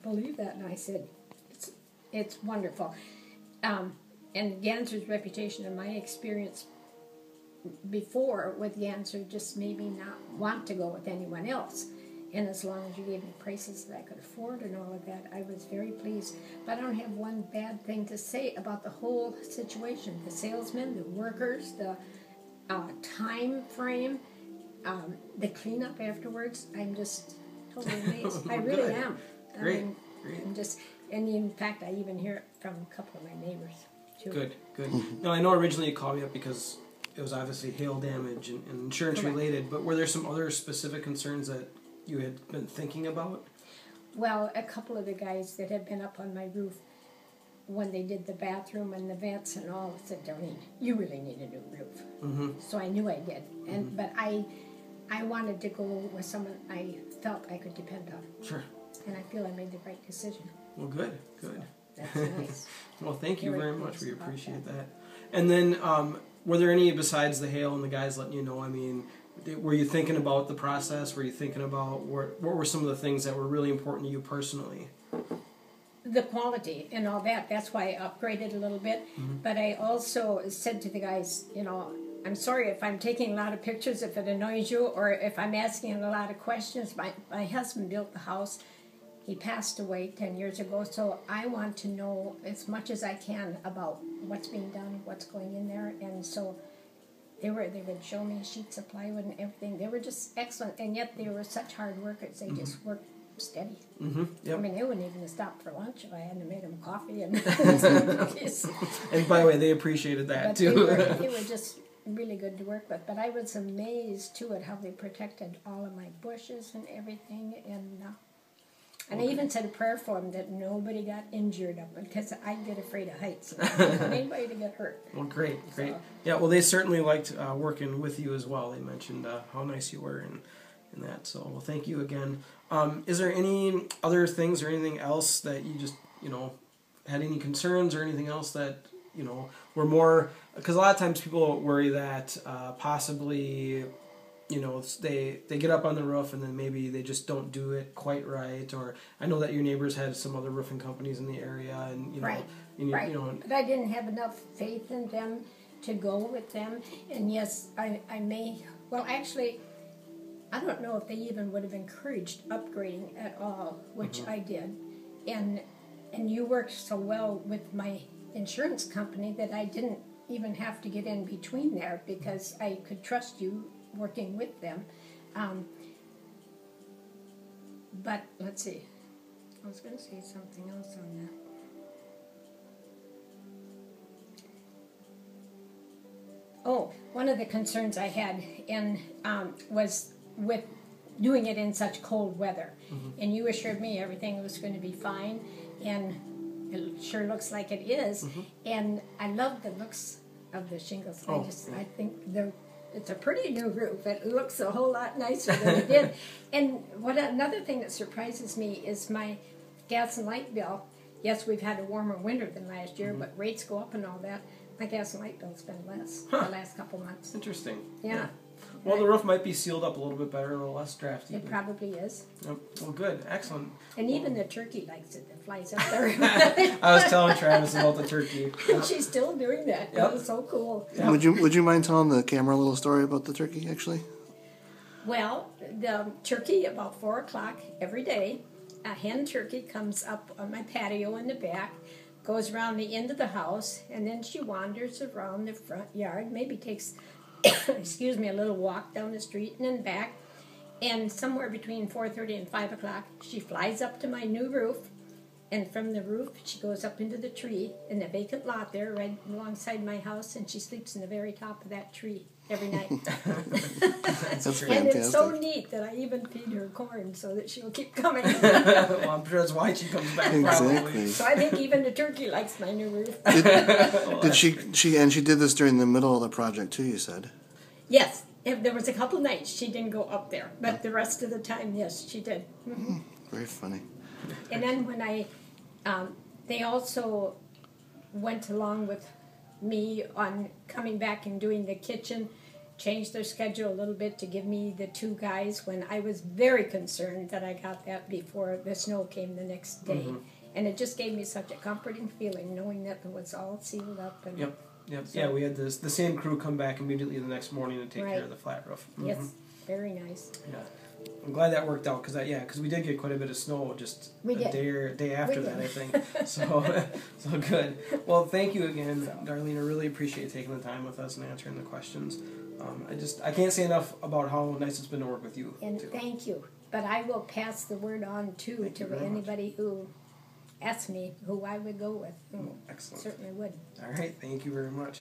believe that. And I said, it's wonderful. And Ganser's reputation and my experience before with Ganser just made me not want to go with anyone else. And as long as you gave me prices that I could afford and all of that, I was very pleased. But I don't have one bad thing to say about the whole situation. The salesmen, the workers, the time frame, the cleanup afterwards. I'm just totally amazed. I really am. Great. I mean, Great. I'm just, and in fact, I even hear it from a couple of my neighbors too. Good. No, I know originally you called me up because it was obviously hail damage and insurance related, but were there some other specific concerns that you had been thinking about? Well, a couple of the guys that had been up on my roof when they did the bathroom and the vents and all said, Darlene, you really need a new roof. Mm-hmm. So I knew I did. And But I wanted to go with someone I felt I could depend on. Sure. And I feel I made the right decision. Well, good. So that's nice. Well, thank you very much. We about appreciate that. And then, were there any, besides the hail and the guys letting you know, I mean, were you thinking about the process? Were you thinking about what were some of the things that were really important to you personally? The quality and all that. That's why I upgraded a little bit. Mm-hmm. But I also said to the guys, you know, I'm sorry if I'm taking a lot of pictures, if it annoys you, or if I'm asking a lot of questions. My husband built the house. He passed away 10 years ago, so I want to know as much as I can about what's being done, what's going in there. And so they would show me sheets of plywood and everything. They were just excellent, and yet they were such hard workers. They just worked steady. Mm-hmm. Yep. I mean, they wouldn't even stop for lunch if I hadn't made them coffee and cookies. And by the way, they appreciated that but too. They were just really good to work with. But I was amazed too at how they protected all of my bushes and everything. And I even said a prayer for them that nobody got injured up because I get afraid of heights. I don't want anybody to get hurt. Well, great. So, Yeah, well, they certainly liked working with you as well. They mentioned how nice you were and that. So, well, thank you again. Is there any other things or anything else that you just, had any concerns or anything else that, were more... Because a lot of times people worry that possibly... they get up on the roof and then maybe they just don't do it quite right. Or I know that your neighbors had some other roofing companies in the area, and right. But I didn't have enough faith in them to go with them. And yes, I may. Well, actually, I don't know if they even would have encouraged upgrading at all, which I did. And you worked so well with my insurance company that I didn't even have to get in between there because I could trust you working with them. But let's see. I was going to say something else on that. Oh, one of the concerns I had was with doing it in such cold weather. And you assured me everything was going to be fine, and it sure looks like it is. And I love the looks of the shingles. I think it's a pretty new roof. It looks a whole lot nicer than it did. And another thing that surprises me is my gas and light bill. Yes, we've had a warmer winter than last year, but rates go up and all that. My gas and light bill's been less the last couple months. Interesting. Yeah. Well, the roof might be sealed up a little bit better, a little less drafty. It probably is. Yep. Well, good. Excellent. And even the turkey likes it. It flies up there. I was telling Travis about the turkey. And she's still doing that. Yep. It was so cool. Yep. Would you mind telling the camera a little story about the turkey, actually? Well, the turkey, about 4 o'clock every day, a hen turkey comes up on my patio in the back, goes around the end of the house, and then she wanders around the front yard, maybe takes... excuse me, a little walk down the street and then back, and somewhere between 4:30 and 5 o'clock, she flies up to my new roof, and from the roof, she goes up into the tree in the vacant lot there right alongside my house, and she sleeps in the very top of that tree every night. That's fantastic. And it's so neat that I even feed her corn so that she'll keep coming. Well, I'm sure that's why she comes back. Exactly. Probably. So I think even the turkey likes my new roof. Did she did this during the middle of the project too, you said? Yes. There was a couple nights she didn't go up there, but the rest of the time, yes, she did. Very funny. And then when they also went along with me on coming back and doing the kitchen changed their schedule a little bit to give me the 2 guys when I was very concerned that I got that before the snow came the next day. And it just gave me such a comforting feeling knowing that it was all sealed up. And Yep. So- Yeah, we had the same crew come back immediately the next morning to take Right. care of the flat roof. Yes, very nice. Yeah. I'm glad that worked out because we did get quite a bit of snow just We a did. day after We that, did. I think. So good. Well, thank you again, Darlene. I really appreciate taking the time with us and answering the questions. I can't say enough about how nice it's been to work with you. And too. thank you. But I will pass the word on too Thank you to very much. anybody who asks me who I would go with. Excellent. Certainly would. All right. Thank you very much.